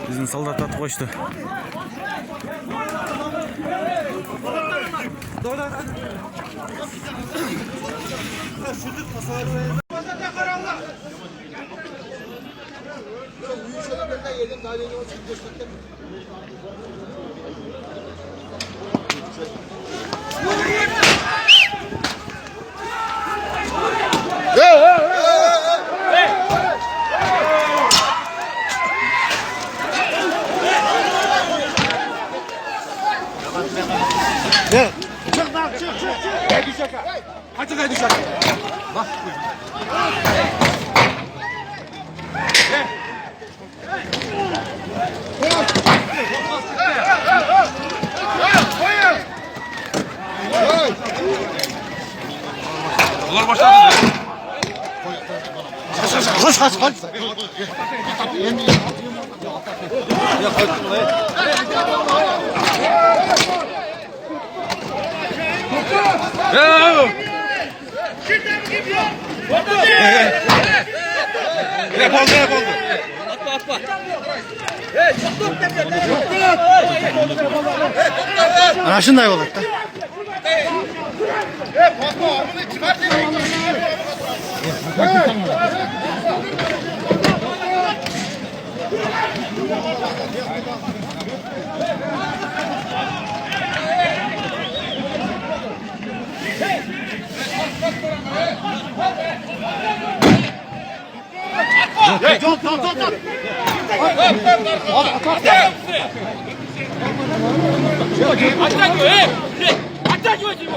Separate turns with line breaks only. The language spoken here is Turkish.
Bizim soldat atı koştu.
Çık lan çık. Gel düşek. Hadi gel düşek. Bak. Olur başladı. Kaç. Yapalım. Atma.
Anaşın da yol etti.
Attacıyor 지금.